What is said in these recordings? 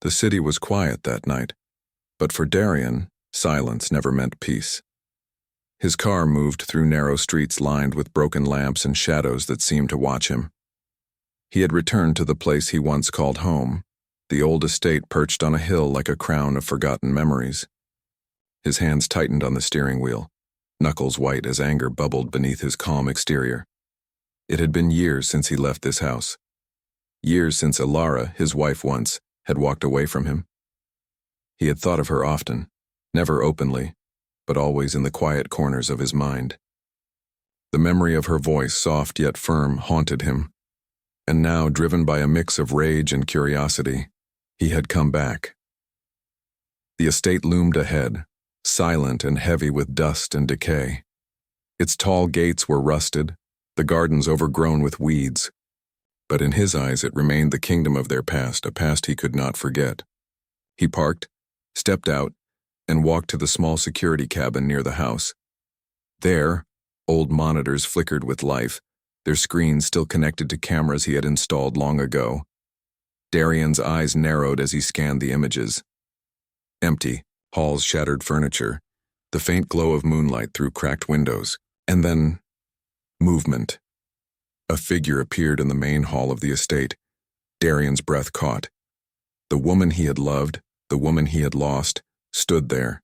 The city was quiet that night, but for Darian, silence never meant peace. His car moved through narrow streets lined with broken lamps and shadows that seemed to watch him. He had returned to the place he once called home, the old estate perched on a hill like a crown of forgotten memories. His hands tightened on the steering wheel, knuckles white as anger bubbled beneath his calm exterior. It had been years since he left this house. Years since Ilara, his wife once, had walked away from him. He had thought of her often, never openly, but always in the quiet corners of his mind. The memory of her voice, soft yet firm, haunted him, and now, driven by a mix of rage and curiosity, he had come back. The estate loomed ahead, silent and heavy with dust and decay. Its tall gates were rusted, the gardens overgrown with weeds, but in his eyes it remained the kingdom of their past, a past he could not forget. He parked, stepped out, and walked to the small security cabin near the house. There, old monitors flickered with life, their screens still connected to cameras he had installed long ago. Darian's eyes narrowed as he scanned the images. Empty, halls shattered furniture, the faint glow of moonlight through cracked windows, and then movement. A figure appeared in the main hall of the estate. Darian's breath caught. The woman he had loved, the woman he had lost, stood there.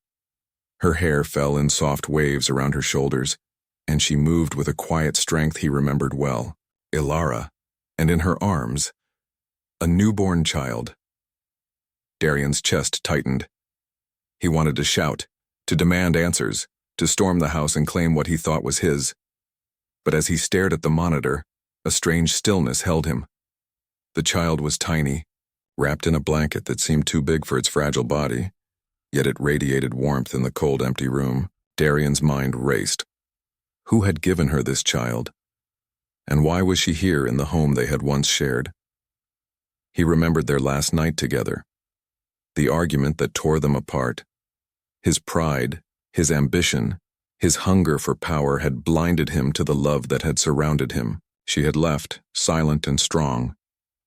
Her hair fell in soft waves around her shoulders, and she moved with a quiet strength he remembered well. Ilara, and in her arms, a newborn child. Darian's chest tightened. He wanted to shout, to demand answers, to storm the house and claim what he thought was his. But as he stared at the monitor, a strange stillness held him. The child was tiny, wrapped in a blanket that seemed too big for its fragile body, yet it radiated warmth in the cold, empty room. Darian's mind raced. Who had given her this child? And why was she here in the home they had once shared? He remembered their last night together, the argument that tore them apart. His pride, his ambition, his hunger for power had blinded him to the love that had surrounded him. She had left, silent and strong,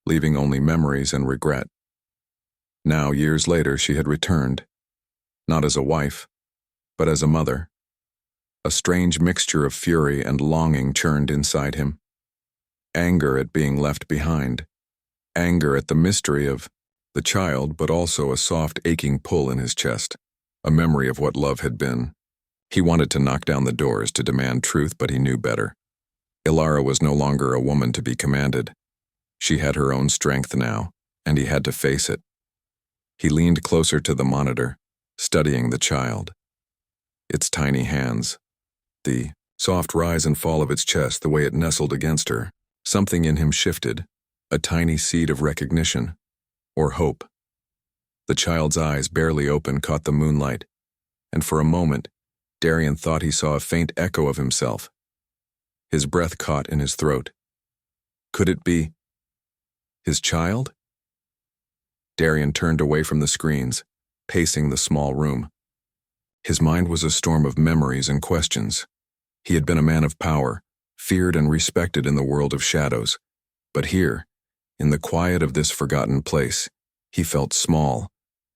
leaving only memories and regret. Now, years later, she had returned, not as a wife, but as a mother. A strange mixture of fury and longing churned inside him. Anger at being left behind, anger at the mystery of the child, but also a soft, aching pull in his chest, a memory of what love had been. He wanted to knock down the doors to demand truth, but he knew better. Ilara was no longer a woman to be commanded. She had her own strength now, and he had to face it. He leaned closer to the monitor, studying the child. Its tiny hands, the soft rise and fall of its chest, the way it nestled against her. Something in him shifted, a tiny seed of recognition, or hope. The child's eyes, barely open, caught the moonlight, and for a moment, Darian thought he saw a faint echo of himself. His breath caught in his throat. Could it be his child? Darian turned away from the screens, pacing the small room. His mind was a storm of memories and questions. He had been a man of power, feared and respected in the world of shadows. But here, in the quiet of this forgotten place, he felt small,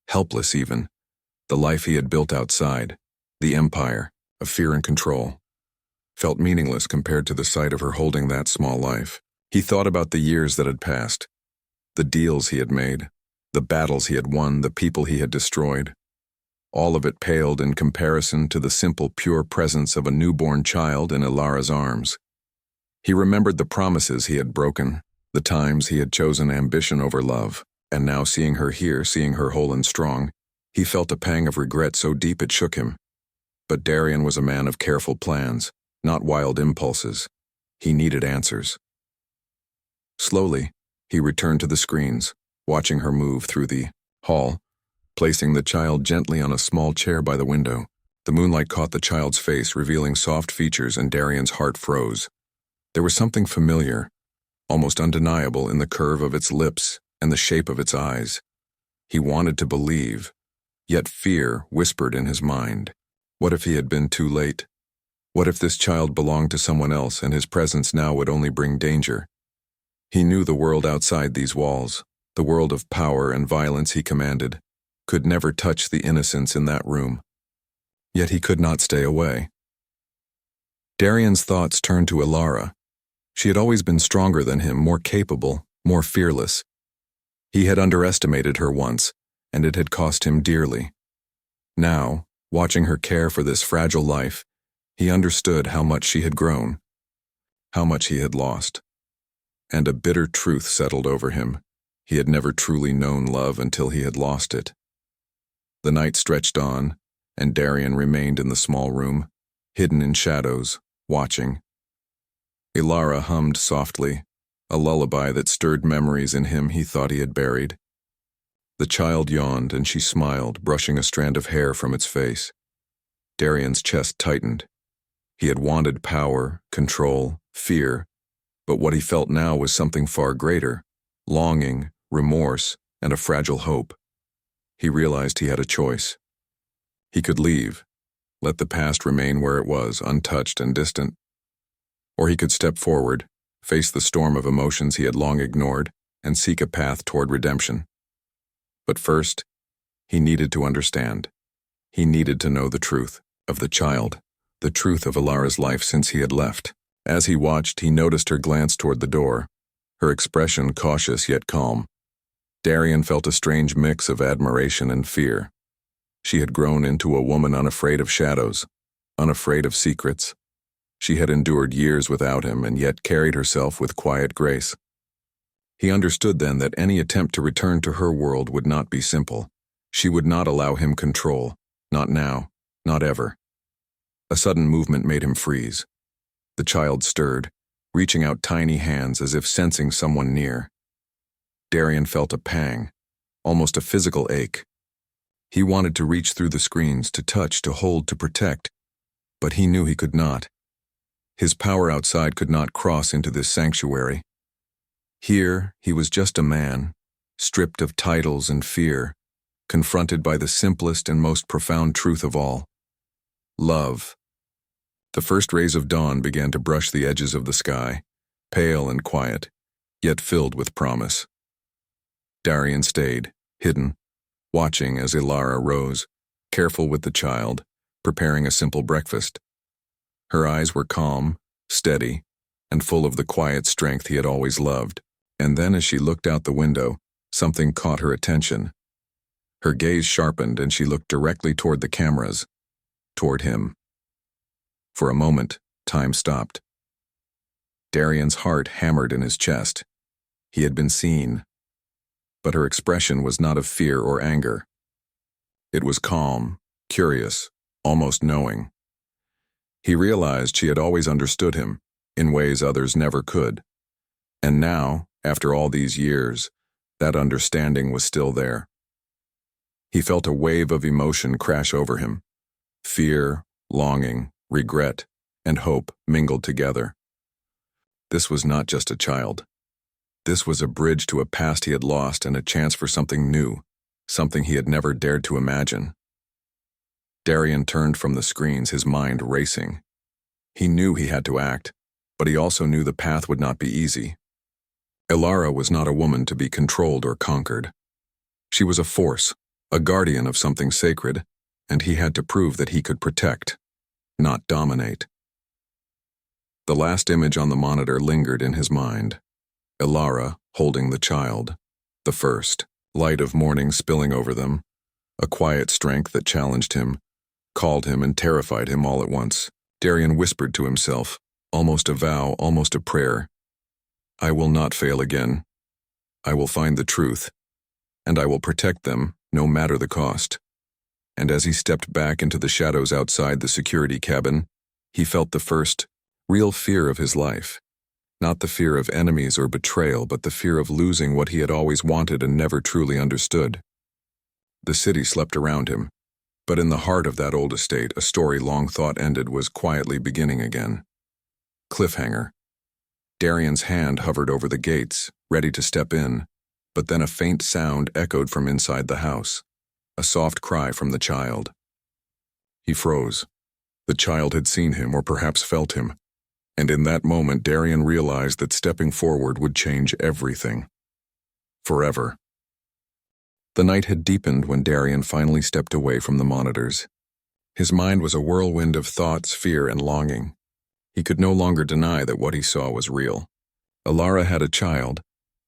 helpless even. The life he had built outside, the empire of fear and control, felt meaningless compared to the sight of her holding that small life. He thought about the years that had passed, the deals he had made, the battles he had won, the people he had destroyed. All of it paled in comparison to the simple, pure presence of a newborn child in Ilara's arms. He remembered the promises he had broken, the times he had chosen ambition over love, and now seeing her here, seeing her whole and strong, he felt a pang of regret so deep it shook him. But Darian was a man of careful plans, not wild impulses. He needed answers. Slowly, he returned to the screens, watching her move through the hall, placing the child gently on a small chair by the window. The moonlight caught the child's face, revealing soft features, and Darian's heart froze. There was something familiar, almost undeniable, in the curve of its lips and the shape of its eyes. He wanted to believe, yet fear whispered in his mind. What if he had been too late? What if this child belonged to someone else and his presence now would only bring danger? He knew the world outside these walls, The world of power and violence he commanded could never touch the innocence in that room. Yet he could not stay away. Darian's thoughts turned to Ilara. She had always been stronger than him, more capable, more fearless. He had underestimated her once, and it had cost him dearly. Now, watching her care for this fragile life, he understood how much she had grown, how much he had lost. And a bitter truth settled over him. He had never truly known love until he had lost it. The night stretched on, and Darian remained in the small room, hidden in shadows, watching. Ilara hummed softly, a lullaby that stirred memories in him he thought he had buried. The child yawned, and she smiled, brushing a strand of hair from its face. Darian's chest tightened. He had wanted power, control, fear, but what he felt now was something far greater: longing, remorse, and a fragile hope. He realized he had a choice. He could leave, let the past remain where it was, untouched and distant. Or he could step forward, face the storm of emotions he had long ignored, and seek a path toward redemption. But first, he needed to understand. He needed to know the truth of the child, the truth of Ilara's life since he had left. As he watched, he noticed her glance toward the door, her expression cautious yet calm. Darian felt a strange mix of admiration and fear. She had grown into a woman unafraid of shadows, unafraid of secrets. She had endured years without him and yet carried herself with quiet grace. He understood then that any attempt to return to her world would not be simple. She would not allow him control, not now, not ever. A sudden movement made him freeze. The child stirred, reaching out tiny hands as if sensing someone near. Darian felt a pang, almost a physical ache. He wanted to reach through the screens, to touch, to hold, to protect, but he knew he could not. His power outside could not cross into this sanctuary. Here, he was just a man, stripped of titles and fear, confronted by the simplest and most profound truth of all: love. The first rays of dawn began to brush the edges of the sky, pale and quiet, yet filled with promise. Darian stayed, hidden, watching as Ilara rose, careful with the child, preparing a simple breakfast. Her eyes were calm, steady, and full of the quiet strength he had always loved. And then as she looked out the window, something caught her attention. Her gaze sharpened and she looked directly toward the cameras, toward him. For a moment, time stopped. Darian's heart hammered in his chest. He had been seen. But her expression was not of fear or anger. It was calm, curious, almost knowing. He realized she had always understood him, in ways others never could. And now, after all these years, that understanding was still there. He felt a wave of emotion crash over him. Fear, longing, regret, and hope mingled together. This was not just a child. This was a bridge to a past he had lost and a chance for something new, something he had never dared to imagine. Darian turned from the screens, his mind racing. He knew he had to act, but he also knew the path would not be easy. Ilara was not a woman to be controlled or conquered. She was a force, a guardian of something sacred, and he had to prove that he could protect, not dominate. The last image on the monitor lingered in his mind. Ilara holding the child, the first, light of morning spilling over them, a quiet strength that challenged him, called him and terrified him all at once. Darian whispered to himself, almost a vow, almost a prayer: I will not fail again. I will find the truth, and I will protect them, no matter the cost. And as he stepped back into the shadows outside the security cabin, he felt the first, real fear of his life. Not the fear of enemies or betrayal, but the fear of losing what he had always wanted and never truly understood. The city slept around him, but in the heart of that old estate, a story long thought ended was quietly beginning again. Cliffhanger. Darian's hand hovered over the gates, ready to step in, but then a faint sound echoed from inside the house, a soft cry from the child. He froze. The child had seen him, or perhaps felt him, and in that moment Darian realized that stepping forward would change everything. Forever. The night had deepened when Darian finally stepped away from the monitors. His mind was a whirlwind of thoughts, fear, and longing. He could no longer deny that what he saw was real. Alara had a child,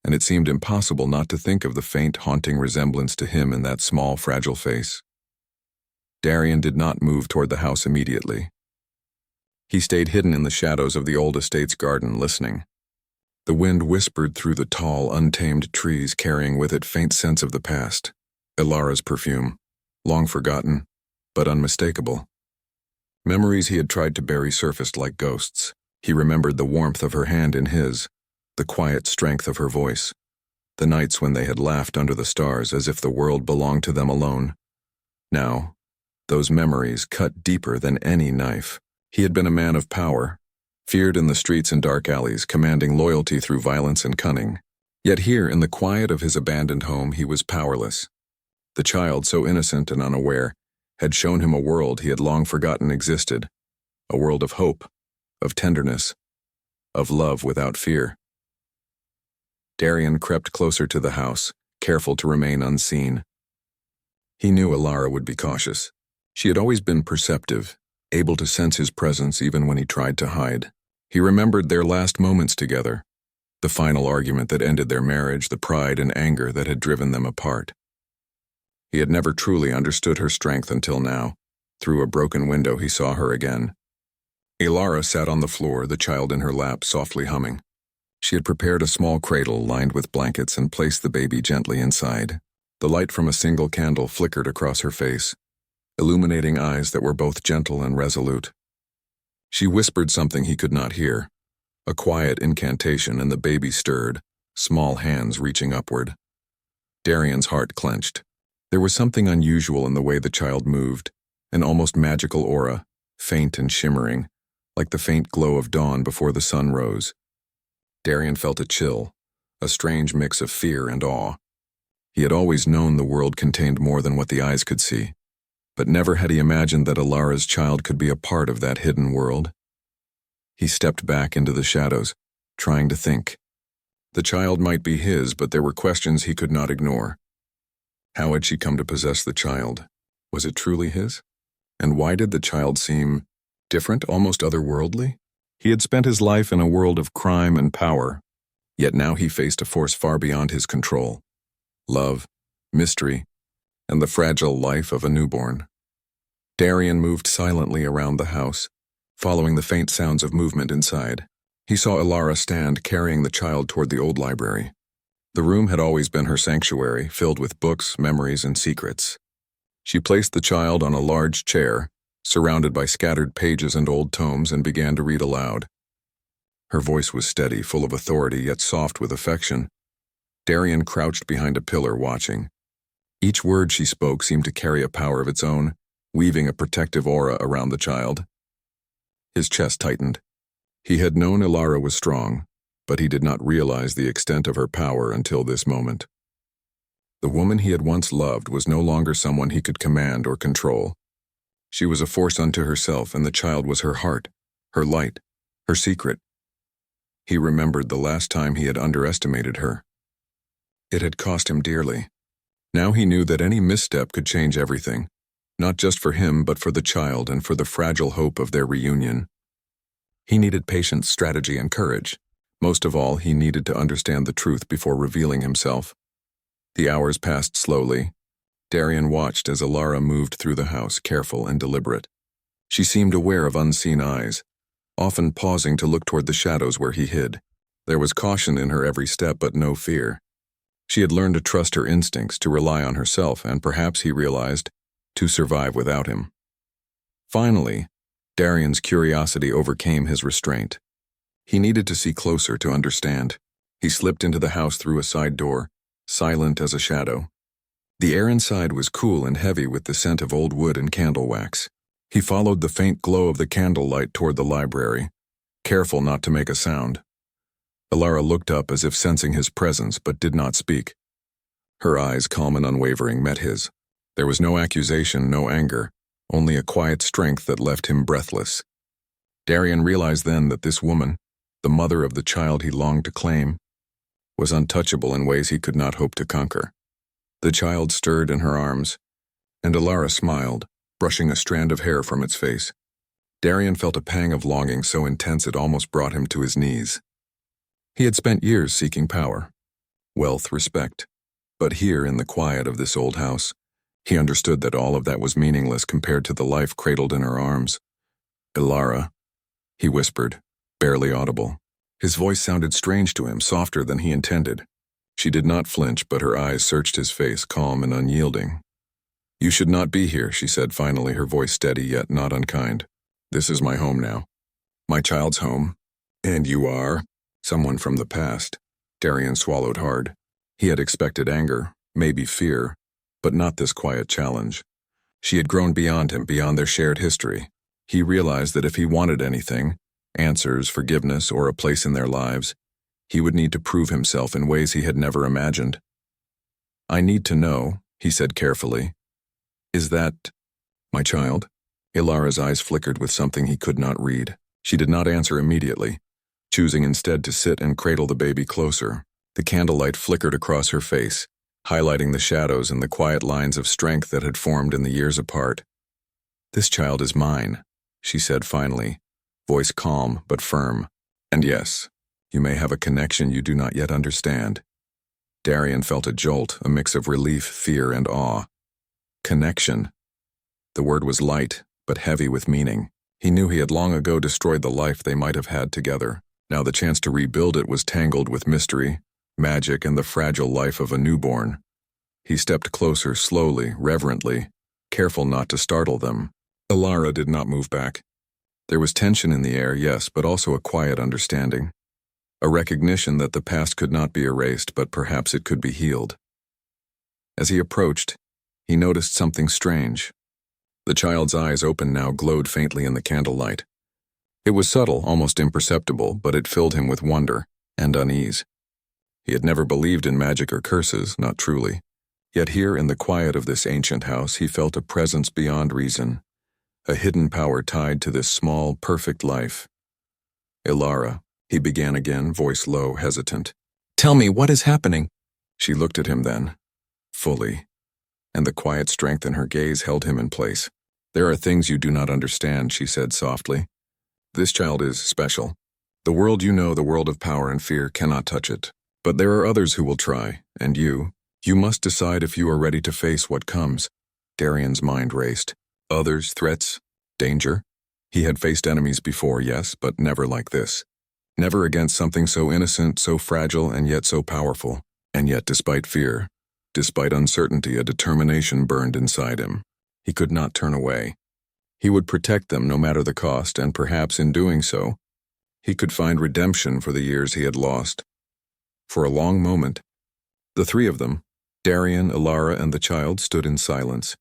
and it seemed impossible not to think of the faint, haunting resemblance to him in that small, fragile face. Darian did not move toward the house immediately. He stayed hidden in the shadows of the old estate's garden, listening. The wind whispered through the tall, untamed trees, carrying with it faint scents of the past. Alara's perfume, long forgotten, but unmistakable. Memories he had tried to bury surfaced like ghosts. He remembered the warmth of her hand in his, the quiet strength of her voice, the nights when they had laughed under the stars as if the world belonged to them alone. Now, those memories cut deeper than any knife. He had been a man of power, feared in the streets and dark alleys, commanding loyalty through violence and cunning. Yet here, in the quiet of his abandoned home, he was powerless. The child, so innocent and unaware, had shown him a world he had long forgotten existed, a world of hope, of tenderness, of love without fear. Darian crept closer to the house, careful to remain unseen. He knew Alara would be cautious. She had always been perceptive, able to sense his presence even when he tried to hide. He remembered their last moments together, the final argument that ended their marriage, the pride and anger that had driven them apart. He had never truly understood her strength until now. Through a broken window he saw her again. Alara sat on the floor, the child in her lap, softly humming. She had prepared a small cradle lined with blankets and placed the baby gently inside. The light from a single candle flickered across her face, illuminating eyes that were both gentle and resolute. She whispered something he could not hear, a quiet incantation, and the baby stirred, small hands reaching upward. Darian's heart clenched. There was something unusual in the way the child moved, an almost magical aura, faint and shimmering, like the faint glow of dawn before the sun rose. Darian felt a chill, a strange mix of fear and awe. He had always known the world contained more than what the eyes could see, but never had he imagined that Alara's child could be a part of that hidden world. He stepped back into the shadows, trying to think. The child might be his, but there were questions he could not ignore. How had she come to possess the child? Was it truly his? And why did the child seem different, almost otherworldly? He had spent his life in a world of crime and power, yet now he faced a force far beyond his control. Love, mystery, and the fragile life of a newborn. Darian moved silently around the house, following the faint sounds of movement inside. He saw Alara stand carrying the child toward the old library. The room had always been her sanctuary, filled with books, memories, and secrets. She placed the child on a large chair, surrounded by scattered pages and old tomes, and began to read aloud. Her voice was steady, full of authority, yet soft with affection. Darian crouched behind a pillar, watching. Each word she spoke seemed to carry a power of its own, weaving a protective aura around the child. His chest tightened. He had known Alara was strong, but he did not realize the extent of her power until this moment. The woman he had once loved was no longer someone he could command or control. She was a force unto herself, and the child was her heart, her light, her secret. He remembered the last time he had underestimated her. It had cost him dearly. Now he knew that any misstep could change everything, not just for him but for the child and for the fragile hope of their reunion. He needed patience, strategy, and courage. Most of all, he needed to understand the truth before revealing himself. The hours passed slowly. Darian watched as Alara moved through the house, careful and deliberate. She seemed aware of unseen eyes, often pausing to look toward the shadows where he hid. There was caution in her every step, but no fear. She had learned to trust her instincts, to rely on herself, and perhaps, he realized, to survive without him. Finally, Darian's curiosity overcame his restraint. He needed to see closer to understand. He slipped into the house through a side door, silent as a shadow. The air inside was cool and heavy with the scent of old wood and candle wax. He followed the faint glow of the candlelight toward the library, careful not to make a sound. Alara looked up as if sensing his presence but did not speak. Her eyes, calm and unwavering, met his. There was no accusation, no anger, only a quiet strength that left him breathless. Darian realized then that this woman, the mother of the child he longed to claim, was untouchable in ways he could not hope to conquer. The child stirred in her arms, and Alara smiled, brushing a strand of hair from its face. Darian felt a pang of longing so intense it almost brought him to his knees. He had spent years seeking power, wealth, respect. But here, in the quiet of this old house, he understood that all of that was meaningless compared to the life cradled in her arms. "Alara," he whispered, barely audible. His voice sounded strange to him, softer than he intended. She did not flinch, but her eyes searched his face, calm and unyielding. "You should not be here," she said finally, her voice steady yet not unkind. "This is my home now. My child's home. And you are someone from the past." Darian swallowed hard. He had expected anger, maybe fear, but not this quiet challenge. She had grown beyond him, beyond their shared history. He realized that if he wanted anything, answers, forgiveness, or a place in their lives, he would need to prove himself in ways he had never imagined. "I need to know," he said carefully. "Is that my child?" Ilara's eyes flickered with something he could not read. She did not answer immediately, choosing instead to sit and cradle the baby closer. The candlelight flickered across her face, highlighting the shadows and the quiet lines of strength that had formed in the years apart. "This child is mine," she said finally, voice calm but firm. "And yes, you may have a connection you do not yet understand." Darian felt a jolt, a mix of relief, fear, and awe. Connection. The word was light, but heavy with meaning. He knew he had long ago destroyed the life they might have had together. Now the chance to rebuild it was tangled with mystery, magic, and the fragile life of a newborn. He stepped closer, slowly, reverently, careful not to startle them. Alara did not move back. There was tension in the air, yes, but also a quiet understanding. A recognition that the past could not be erased, but perhaps it could be healed. As he approached, he noticed something strange. The child's eyes, open now, glowed faintly in the candlelight. It was subtle, almost imperceptible, but it filled him with wonder and unease. He had never believed in magic or curses, not truly. Yet here in the quiet of this ancient house he felt a presence beyond reason, a hidden power tied to this small, perfect life. "Ilara," he began again, voice low, hesitant. "Tell me, what is happening?" She looked at him then, fully, and the quiet strength in her gaze held him in place. "There are things you do not understand," she said softly. "This child is special. The world you know, the world of power and fear, cannot touch it. But there are others who will try, and you must decide if you are ready to face what comes." Darian's mind raced. Others, threats, danger. He had faced enemies before, yes, but never like this. Never against something so innocent, so fragile, and yet so powerful. And yet, despite fear, despite uncertainty, a determination burned inside him. He could not turn away. He would protect them no matter the cost, and perhaps in doing so, he could find redemption for the years he had lost. For a long moment, the three of them, Darian, Alara, and the child, stood in silence,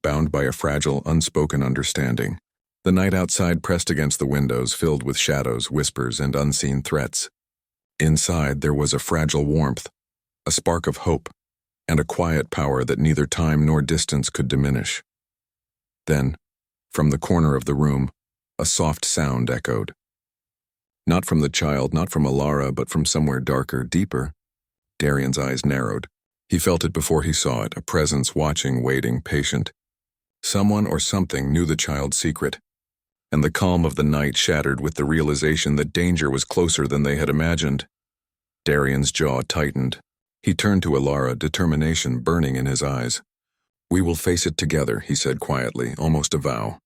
bound by a fragile, unspoken understanding. The night outside pressed against the windows, filled with shadows, whispers, and unseen threats. Inside there was a fragile warmth, a spark of hope, and a quiet power that neither time nor distance could diminish. Then, from the corner of the room, a soft sound echoed. Not from the child, not from Alara, but from somewhere darker, deeper. Darian's eyes narrowed. He felt it before he saw it, a presence watching, waiting, patient. Someone or something knew the child's secret, and the calm of the night shattered with the realization that danger was closer than they had imagined. Darian's jaw tightened. He turned to Alara, determination burning in his eyes. "We will face it together," he said quietly, almost a vow.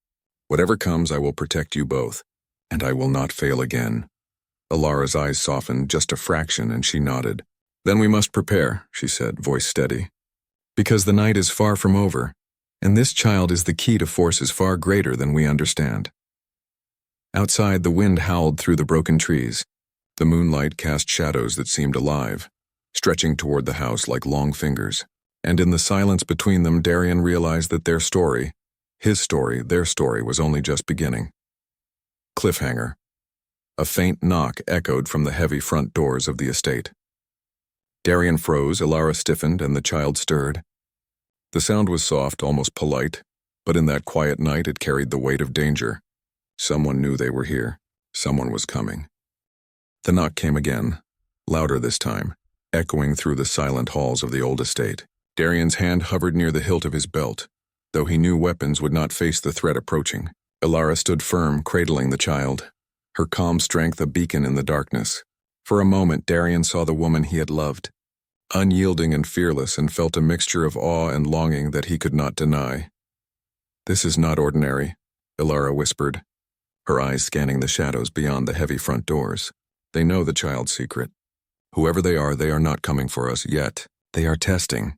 "Whatever comes, I will protect you both, and I will not fail again." Alara's eyes softened just a fraction, and she nodded. "Then we must prepare," she said, voice steady. "Because the night is far from over, and this child is the key to forces far greater than we understand." Outside, the wind howled through the broken trees. The moonlight cast shadows that seemed alive, stretching toward the house like long fingers. And in the silence between them, Darian realized that their story, his story, their story, was only just beginning. Cliffhanger. A faint knock echoed from the heavy front doors of the estate. Darian froze, Alara stiffened, and the child stirred. The sound was soft, almost polite, but in that quiet night it carried the weight of danger. Someone knew they were here. Someone was coming. The knock came again, louder this time, echoing through the silent halls of the old estate. Darian's hand hovered near the hilt of his belt, though he knew weapons would not face the threat approaching. Ilara stood firm, cradling the child, her calm strength a beacon in the darkness. For a moment, Darian saw the woman he had loved, unyielding and fearless, and felt a mixture of awe and longing that he could not deny. "This is not ordinary," Ilara whispered, her eyes scanning the shadows beyond the heavy front doors. "They know the child's secret. Whoever they are not coming for us yet. They are testing."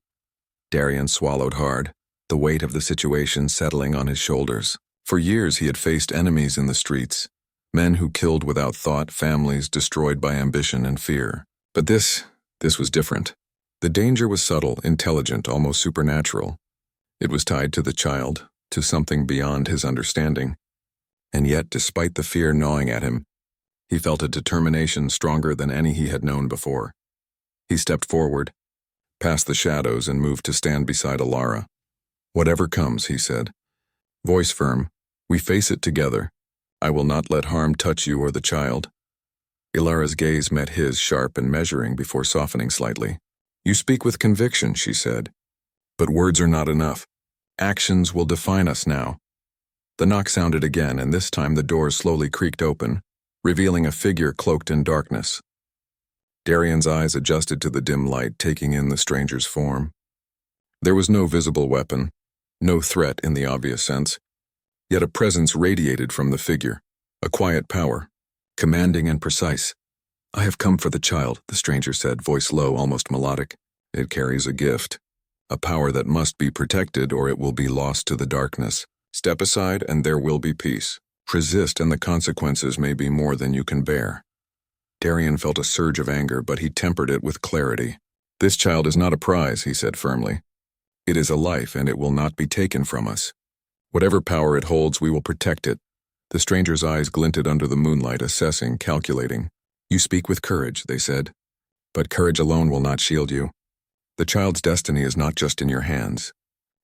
Darian swallowed hard, the weight of the situation settling on his shoulders. For years he had faced enemies in the streets, men who killed without thought, families destroyed by ambition and fear. But this was different. The danger was subtle, intelligent, almost supernatural. It was tied to the child, to something beyond his understanding. And yet, despite the fear gnawing at him, he felt a determination stronger than any he had known before. He stepped forward, past the shadows, and moved to stand beside Ilara. "Whatever comes," he said, voice firm, "we face it together. I will not let harm touch you or the child." Ilara's gaze met his, sharp and measuring, before softening slightly. "You speak with conviction," she said. "But words are not enough. Actions will define us now." The knock sounded again, and this time the doors slowly creaked open, revealing a figure cloaked in darkness. Darian's eyes adjusted to the dim light, taking in the stranger's form. There was no visible weapon, no threat in the obvious sense, yet a presence radiated from the figure, a quiet power, commanding and precise. "I have come for the child," the stranger said, voice low, almost melodic. "It carries a gift, a power that must be protected or it will be lost to the darkness. Step aside and there will be peace. Resist and the consequences may be more than you can bear." Darian felt a surge of anger, but he tempered it with clarity. "This child is not a prize," he said firmly. "It is a life, and it will not be taken from us. Whatever power it holds, we will protect it." The stranger's eyes glinted under the moonlight, assessing, calculating. "You speak with courage," they said. "But courage alone will not shield you. The child's destiny is not just in your hands.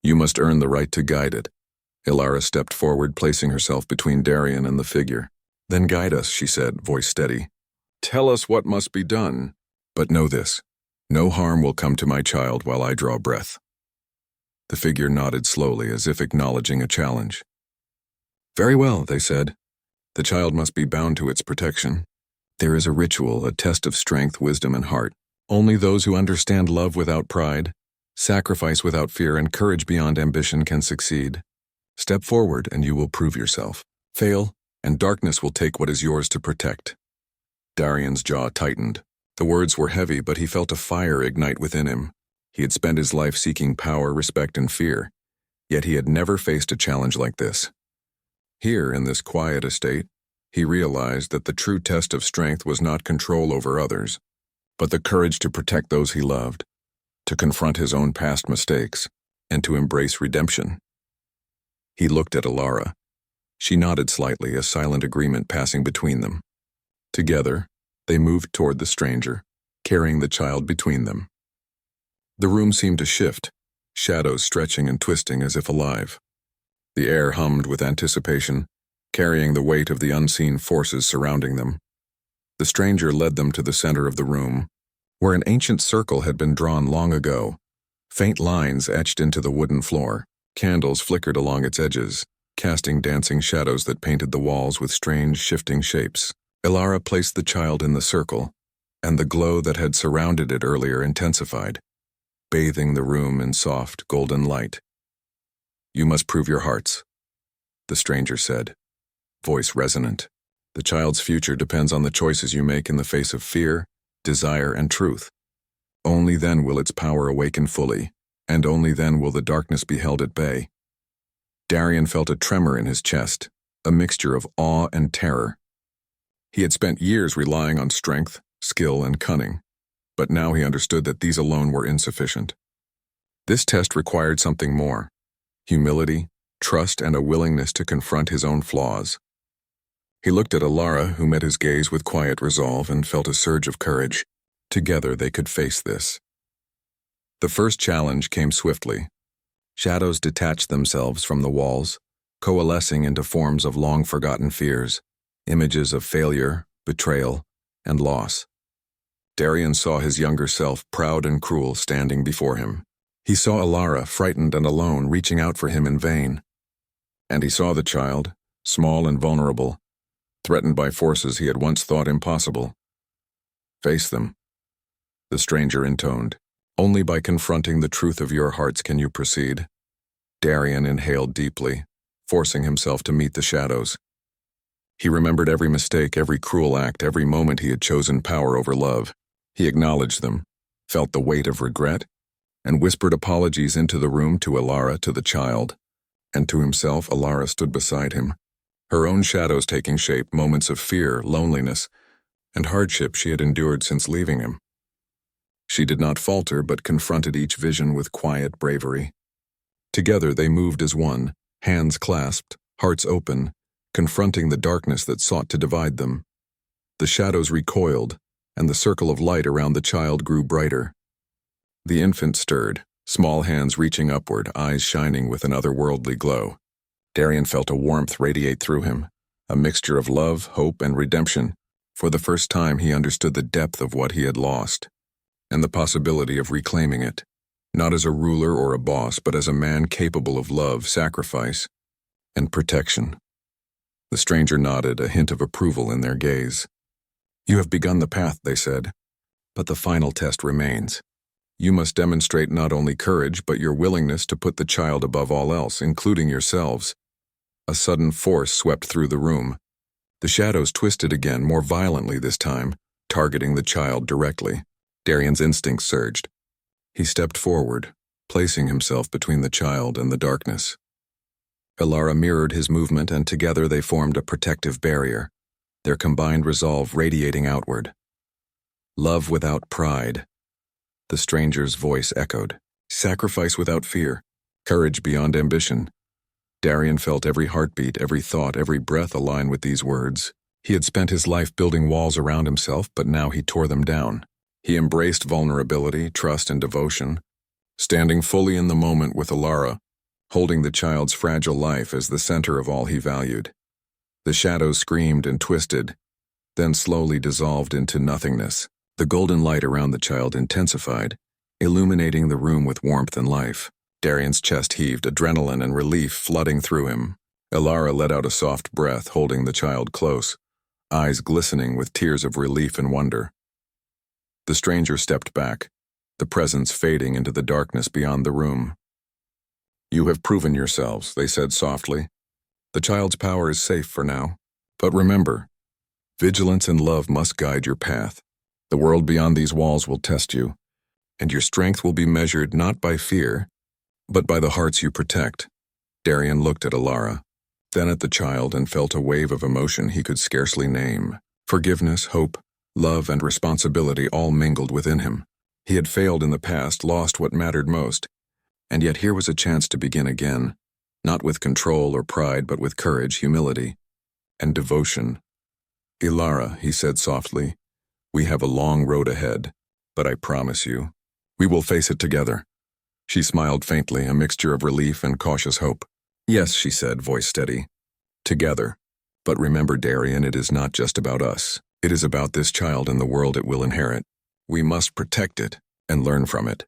You must earn the right to guide it." Ilara stepped forward, placing herself between Darian and the figure. "Then guide us," she said, voice steady. "Tell us what must be done. But know this, no harm will come to my child while I draw breath." The figure nodded slowly, as if acknowledging a challenge. "Very well," they said. "The child must be bound to its protection. There is a ritual, a test of strength, wisdom, and heart. Only those who understand love without pride, sacrifice without fear, and courage beyond ambition can succeed. Step forward and you will prove yourself. Fail, and darkness will take what is yours to protect." Darian's jaw tightened. The words were heavy, but he felt a fire ignite within him. He had spent his life seeking power, respect, and fear, yet he had never faced a challenge like this. Here, in this quiet estate, he realized that the true test of strength was not control over others, but the courage to protect those he loved, to confront his own past mistakes, and to embrace redemption. He looked at Ilara. She nodded slightly, a silent agreement passing between them. Together, they moved toward the stranger, carrying the child between them. The room seemed to shift, shadows stretching and twisting as if alive. The air hummed with anticipation, carrying the weight of the unseen forces surrounding them. The stranger led them to the center of the room, where an ancient circle had been drawn long ago. Faint lines etched into the wooden floor, candles flickered along its edges, casting dancing shadows that painted the walls with strange, shifting shapes. Ilara placed the child in the circle, and the glow that had surrounded it earlier intensified, bathing the room in soft, golden light. "You must prove your hearts," the stranger said, voice resonant. "The child's future depends on the choices you make in the face of fear, desire, and truth. Only then will its power awaken fully, and only then will the darkness be held at bay." Darian felt a tremor in his chest, a mixture of awe and terror. He had spent years relying on strength, skill, and cunning, but now he understood that these alone were insufficient. This test required something more: humility, trust, and a willingness to confront his own flaws. He looked at Ilara, who met his gaze with quiet resolve, and felt a surge of courage. Together they could face this. The first challenge came swiftly. Shadows detached themselves from the walls, coalescing into forms of long-forgotten fears, images of failure, betrayal, and loss. Darian saw his younger self, proud and cruel, standing before him. He saw Alara, frightened and alone, reaching out for him in vain. And he saw the child, small and vulnerable, threatened by forces he had once thought impossible. Face them, the stranger intoned. Only by confronting the truth of your hearts can you proceed. Darian inhaled deeply, forcing himself to meet the shadows. He remembered every mistake, every cruel act, every moment he had chosen power over love. He acknowledged them, felt the weight of regret, and whispered apologies into the room to Alara, to the child. And to himself, Alara stood beside him, her own shadows taking shape, moments of fear, loneliness, and hardship she had endured since leaving him. She did not falter, but confronted each vision with quiet bravery. Together they moved as one, hands clasped, hearts open, confronting the darkness that sought to divide them. The shadows recoiled, and the circle of light around the child grew brighter. The infant stirred, small hands reaching upward, eyes shining with an otherworldly glow. Darian felt a warmth radiate through him, a mixture of love, hope, and redemption. For the first time he understood the depth of what he had lost, and the possibility of reclaiming it, not as a ruler or a boss, but as a man capable of love, sacrifice, and protection. The stranger nodded, a hint of approval in their gaze. You have begun the path, they said, but the final test remains. You must demonstrate not only courage, but your willingness to put the child above all else, including yourselves. A sudden force swept through the room. The shadows twisted again, more violently this time, targeting the child directly. Darian's instincts surged. He stepped forward, placing himself between the child and the darkness. Alara mirrored his movement, and together they formed a protective barrier, their combined resolve radiating outward. Love without pride. The stranger's voice echoed. Sacrifice without fear. Courage beyond ambition. Darian felt every heartbeat, every thought, every breath align with these words. He had spent his life building walls around himself, but now he tore them down. He embraced vulnerability, trust, and devotion, standing fully in the moment with Alara, holding the child's fragile life as the center of all he valued. The shadows screamed and twisted, then slowly dissolved into nothingness. The golden light around the child intensified, illuminating the room with warmth and life. Darian's chest heaved, adrenaline and relief flooding through him. Alara let out a soft breath, holding the child close, eyes glistening with tears of relief and wonder. The stranger stepped back, the presence fading into the darkness beyond the room. You have proven yourselves, they said softly. The child's power is safe for now. But remember, vigilance and love must guide your path. The world beyond these walls will test you, and your strength will be measured not by fear, but by the hearts you protect. Darian looked at Alara, then at the child, and felt a wave of emotion he could scarcely name. Forgiveness, hope, love, and responsibility all mingled within him. He had failed in the past, lost what mattered most, and yet here was a chance to begin again, not with control or pride, but with courage, humility, and devotion. Alara, he said softly, we have a long road ahead, but I promise you, we will face it together. She smiled faintly, a mixture of relief and cautious hope. Yes, she said, voice steady. Together. But remember, Darian, it is not just about us. It is about this child and the world it will inherit. We must protect it and learn from it.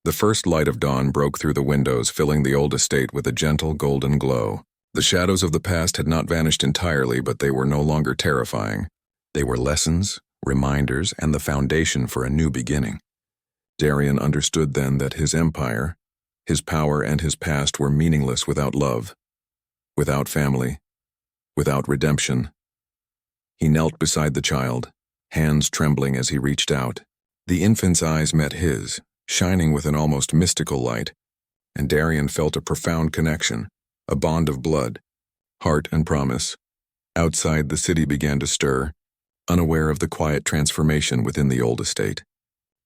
The first light of dawn broke through the windows, filling the old estate with a gentle golden glow. The shadows of the past had not vanished entirely, but they were no longer terrifying. They were lessons, reminders, and the foundation for a new beginning. Darian understood then that his empire, his power, and his past were meaningless without love, without family, without redemption. He knelt beside the child, hands trembling as he reached out. The infant's eyes met his, shining with an almost mystical light, and Darian felt a profound connection, a bond of blood, heart, and promise. Outside, the city began to stir, unaware of the quiet transformation within the old estate.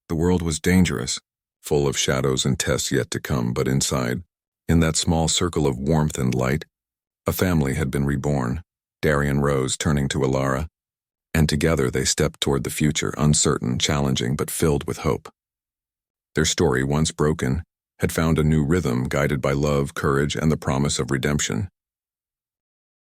The world was dangerous, full of shadows and tests yet to come, but inside, in that small circle of warmth and light, a family had been reborn. Darian rose, turning to Alara, and together they stepped toward the future, uncertain, challenging, but filled with hope. Their story, once broken, had found a new rhythm, guided by love, courage, and the promise of redemption.